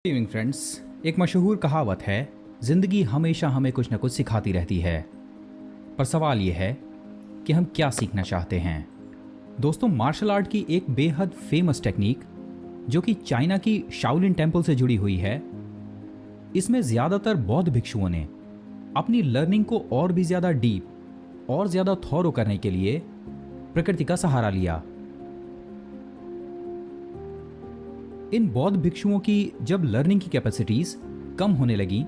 Evening friends. एक मशहूर कहावत है, जिंदगी हमेशा हमें कुछ ना कुछ सिखाती रहती है। पर सवाल यह है कि हम क्या सीखना चाहते हैं। दोस्तों, मार्शल आर्ट की एक बेहद फेमस टेक्निक जो कि चाइना की शाओलिन टेम्पल से जुड़ी हुई है, इसमें ज़्यादातर बौद्ध भिक्षुओं ने अपनी लर्निंग को और भी ज़्यादा डीप और ज़्यादा थॉरो करने के लिए प्रकृति का सहारा लिया। इन बौद्ध भिक्षुओं की जब लर्निंग की कैपेसिटीज कम होने लगी,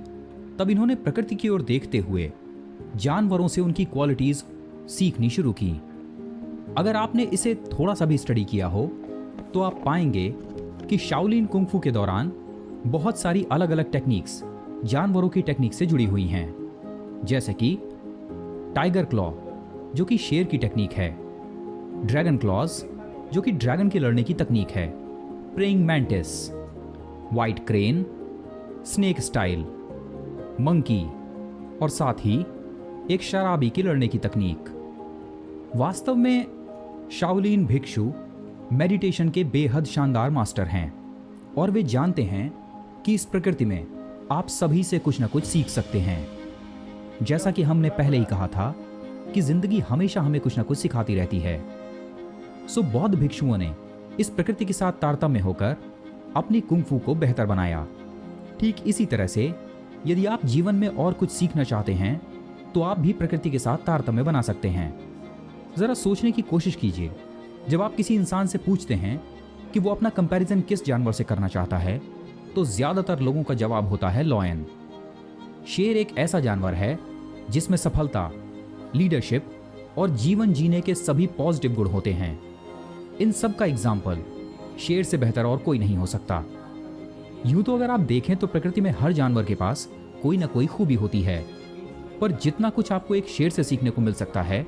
तब इन्होंने प्रकृति की ओर देखते हुए जानवरों से उनकी क्वालिटीज सीखनी शुरू की। अगर आपने इसे थोड़ा सा भी स्टडी किया हो तो आप पाएंगे कि शाओलिन कुंग-फू के दौरान बहुत सारी अलग अलग टेक्निक्स जानवरों की टेक्निक से जुड़ी हुई हैं, जैसे कि टाइगर क्लॉ जो कि शेर की टेक्निक है, ड्रैगन क्लॉज जो कि ड्रैगन की लड़ने की तकनीक है, praying mantis, white crane, snake style, monkey और साथ ही एक शराबी की लड़ने की तकनीक। वास्तव में शाओलिन भिक्षु मेडिटेशन के बेहद शानदार मास्टर हैं और वे जानते हैं कि इस प्रकृति में आप सभी से कुछ ना कुछ सीख सकते हैं। जैसा कि हमने पहले ही कहा था कि जिंदगी हमेशा हमें कुछ ना कुछ सिखाती रहती है। सो बौद्ध भिक्षुओं ने इस प्रकृति के साथ तारतम्य होकर अपनी कुंग-फू को बेहतर बनाया। ठीक इसी तरह से यदि आप जीवन में और कुछ सीखना चाहते हैं तो आप भी प्रकृति के साथ तारतम्य बना सकते हैं। ज़रा सोचने की कोशिश कीजिए, जब आप किसी इंसान से पूछते हैं कि वो अपना कंपैरिजन किस जानवर से करना चाहता है, तो ज़्यादातर लोगों का जवाब होता है लॉयन। शेर एक ऐसा जानवर है जिसमें सफलता, लीडरशिप और जीवन जीने के सभी पॉजिटिव गुण होते हैं। इन सब का एग्जाम्पल शेर से बेहतर और कोई नहीं हो सकता। यूं तो अगर आप देखें तो प्रकृति में हर जानवर के पास कोई ना कोई खूबी होती है, पर जितना कुछ आपको एक शेर से सीखने को मिल सकता है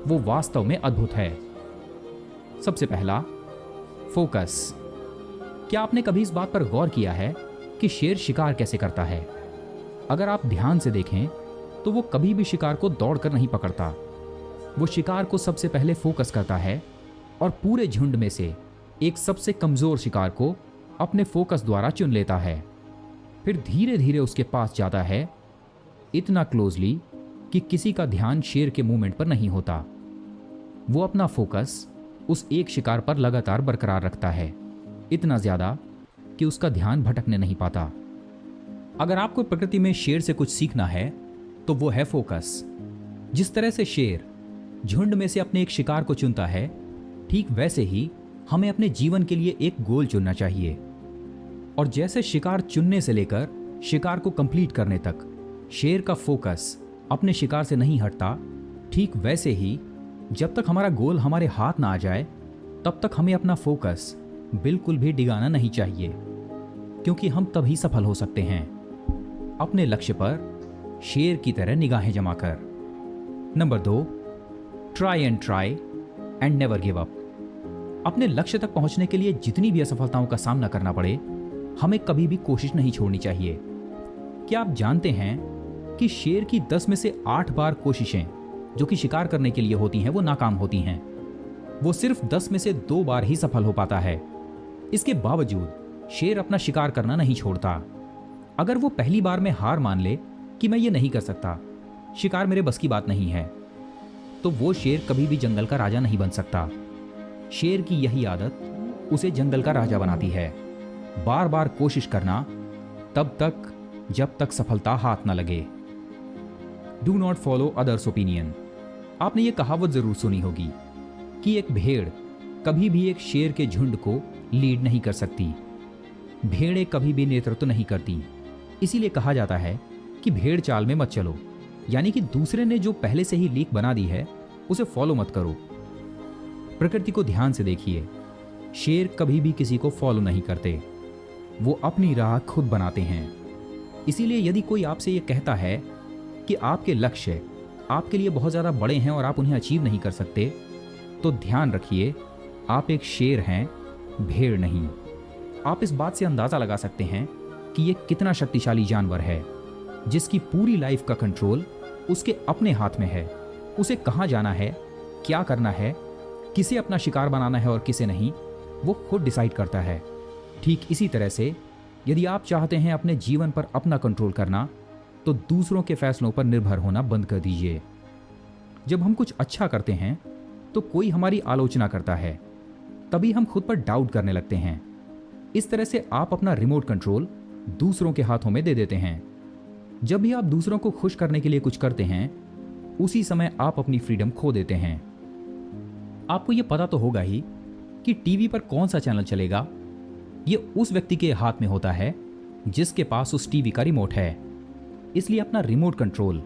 वो वास्तव में अद्भुत है। सबसे पहला, फोकस। क्या आपने कभी इस बात पर गौर किया है कि शेर शिकार कैसे करता है? अगर आप ध्यान से देखें तो वो कभी भी शिकार को दौड़कर नहीं पकड़ता। वो शिकार को सबसे पहले फोकस करता है और पूरे झुंड में से एक सबसे कमजोर शिकार को अपने फोकस द्वारा चुन लेता है। फिर धीरे धीरे उसके पास जाता है, इतना क्लोजली कि किसी का ध्यान शेर के मूवमेंट पर नहीं होता। वो अपना फोकस उस एक शिकार पर लगातार बरकरार रखता है, इतना ज्यादा कि उसका ध्यान भटकने नहीं पाता। अगर आपको प्रकृति में शेर से कुछ सीखना है तो वो है फोकस। जिस तरह से शेर झुंड में से अपने एक शिकार को चुनता है, ठीक वैसे ही हमें अपने जीवन के लिए एक गोल चुनना चाहिए। और जैसे शिकार चुनने से लेकर शिकार को कंप्लीट करने तक शेर का फोकस अपने शिकार से नहीं हटता, ठीक वैसे ही जब तक हमारा गोल हमारे हाथ ना आ जाए तब तक हमें अपना फोकस बिल्कुल भी डिगाना नहीं चाहिए, क्योंकि हम तभी सफल हो सकते हैं अपने लक्ष्य पर शेर की तरह निगाहें जमाकर। Number 2, try and never give up. अपने लक्ष्य तक पहुंचने के लिए जितनी भी असफलताओं का सामना करना पड़े, हमें कभी भी कोशिश नहीं छोड़नी चाहिए। क्या आप जानते हैं कि शेर की 10 में से 8 बार कोशिशें जो कि शिकार करने के लिए होती हैं वो नाकाम होती हैं। वो सिर्फ 10 में से 2 बार ही सफल हो पाता है। इसके बावजूद शेर अपना शिकार करना नहीं छोड़ता। अगर वो पहली बार में हार मान ले कि मैं ये नहीं कर सकता, शिकार मेरे बस की बात नहीं है, तो वो शेर कभी भी जंगल का राजा नहीं बन सकता। शेर की यही आदत उसे जंगल का राजा बनाती है। बार बार कोशिश करना तब तक जब तक सफलता हाथ न लगे। Do not follow others opinion. आपने ये कहावत जरूर सुनी होगी कि एक भेड़ कभी भी एक शेर के झुंड को लीड नहीं कर सकती। भेड़ें कभी भी नेतृत्व नहीं करती। इसीलिए कहा जाता है कि भेड़ चाल में मत चलो, यानी कि दूसरे ने जो पहले से ही लीक बना दी है उसे फॉलो मत करो। प्रकृति को ध्यान से देखिए, शेर कभी भी किसी को फॉलो नहीं करते, वो अपनी राह खुद बनाते हैं। इसीलिए यदि कोई आपसे ये कहता है कि आपके लक्ष्य आपके लिए बहुत ज़्यादा बड़े हैं और आप उन्हें अचीव नहीं कर सकते, तो ध्यान रखिए, आप एक शेर हैं, भेड़ नहीं। आप इस बात से अंदाज़ा लगा सकते हैं कि ये कितना शक्तिशाली जानवर है, जिसकी पूरी लाइफ का कंट्रोल उसके अपने हाथ में है। उसे कहाँ जाना है, क्या करना है, किसे अपना शिकार बनाना है और किसे नहीं, वो खुद डिसाइड करता है। ठीक इसी तरह से यदि आप चाहते हैं अपने जीवन पर अपना कंट्रोल करना, तो दूसरों के फैसलों पर निर्भर होना बंद कर दीजिए। जब हम कुछ अच्छा करते हैं तो कोई हमारी आलोचना करता है, तभी हम खुद पर डाउट करने लगते हैं। इस तरह से आप अपना रिमोट कंट्रोल दूसरों के हाथों में दे देते हैं। जब भी आप दूसरों को खुश करने के लिए कुछ करते हैं, उसी समय आप अपनी फ्रीडम खो देते हैं। आपको यह पता तो होगा ही कि टीवी पर कौन सा चैनल चलेगा, ये उस व्यक्ति के हाथ में होता है जिसके पास उस टीवी का रिमोट है। इसलिए अपना रिमोट कंट्रोल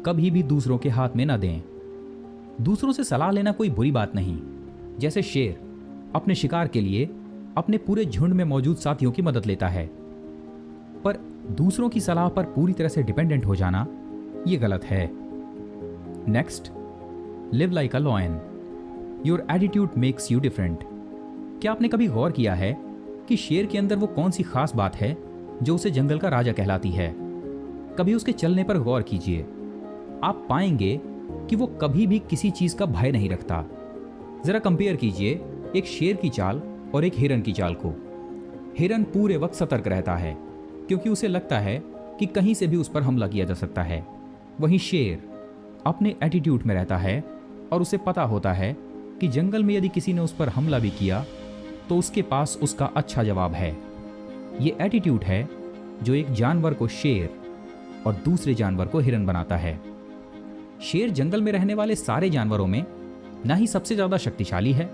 कभी भी दूसरों के हाथ में ना दें। दूसरों से सलाह लेना कोई बुरी बात नहीं। जैसे शेर अपने शिकार के लिए अपने पूरे झुंड में मौजूद साथियों की मदद लेता है, पर दूसरों की सलाह पर पूरी तरह से डिपेंडेंट हो जाना यह गलत है। Next, live like a lion, your attitude makes you different. क्या आपने कभी गौर किया है कि शेर के अंदर वो कौन सी खास बात है जो उसे जंगल का राजा कहलाती है? कभी उसके चलने पर गौर कीजिए। आप पाएंगे कि वो कभी भी किसी चीज का भय नहीं रखता। जरा कंपेयर कीजिए एक शेर की चाल और एक हिरन की चाल को। हिरन पूरे वक्त सतर्क रहता है क्योंकि उसे लगता है कि कहीं से भी उस पर हमला किया जा सकता है। वहीं शेर अपने एटीट्यूड में रहता है और उसे पता होता है कि जंगल में यदि किसी ने उस पर हमला भी किया तो उसके पास उसका अच्छा जवाब है। ये एटीट्यूड है जो एक जानवर को शेर और दूसरे जानवर को हिरन बनाता है। शेर जंगल में रहने वाले सारे जानवरों में ना ही सबसे ज्यादा शक्तिशाली है,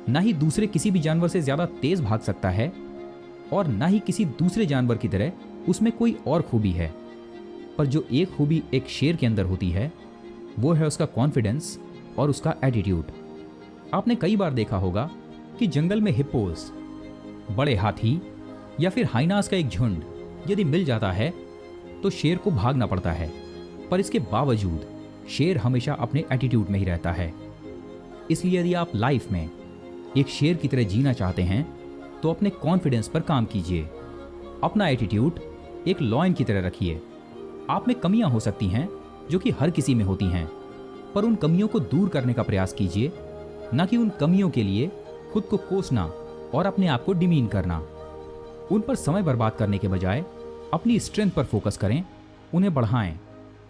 ना ही दूसरे किसी भी जानवर से ज्यादा तेज भाग सकता है, और ना ही किसी दूसरे जानवर की तरह उसमें कोई और खूबी है। पर जो एक खूबी एक शेर के अंदर होती है वो है उसका कॉन्फिडेंस और उसका एटीट्यूड। आपने कई बार देखा होगा कि जंगल में हिप्पोज, बड़े हाथी या फिर हाइनास का एक झुंड यदि मिल जाता है तो शेर को भागना पड़ता है, पर इसके बावजूद शेर हमेशा अपने एटीट्यूड में ही रहता है। इसलिए यदि आप लाइफ में एक शेर की तरह जीना चाहते हैं तो अपने कॉन्फिडेंस पर काम कीजिए। अपना एटीट्यूड एक लॉयन की तरह रखिए। आप में कमियां हो सकती हैं जो कि हर किसी में होती हैं, पर उन कमियों को दूर करने का प्रयास कीजिए, न कि उन कमियों के लिए खुद को कोसना और अपने आप को डिमीन करना। उन पर समय बर्बाद करने के बजाय अपनी स्ट्रेंथ पर फोकस करें, उन्हें बढ़ाएं,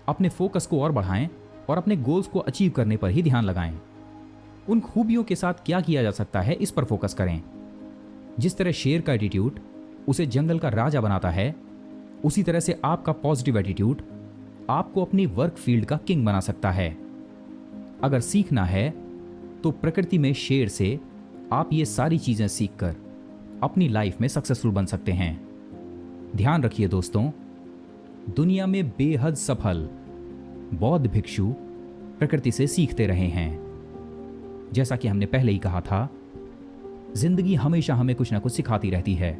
अपने फोकस को और बढ़ाएं और अपने गोल्स को अचीव करने पर ही ध्यान लगाएं। उन खूबियों के साथ क्या किया जा सकता है इस पर फोकस करें। जिस तरह शेर का एटीट्यूड उसे जंगल का राजा बनाता है, उसी तरह से आपका पॉजिटिव एटीट्यूड आपको अपनी वर्क फील्ड का किंग बना सकता है। अगर सीखना है तो प्रकृति में शेर से आप ये सारी चीजें सीखकर अपनी लाइफ में सक्सेसफुल बन सकते हैं। ध्यान रखिए दोस्तों, दुनिया में बेहद सफल बौद्ध भिक्षु प्रकृति से सीखते रहे हैं। जैसा कि हमने पहले ही कहा था, जिंदगी हमेशा हमें कुछ ना कुछ सिखाती रहती है,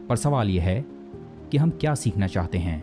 पर सवाल यह है कि हम क्या सीखना चाहते हैं।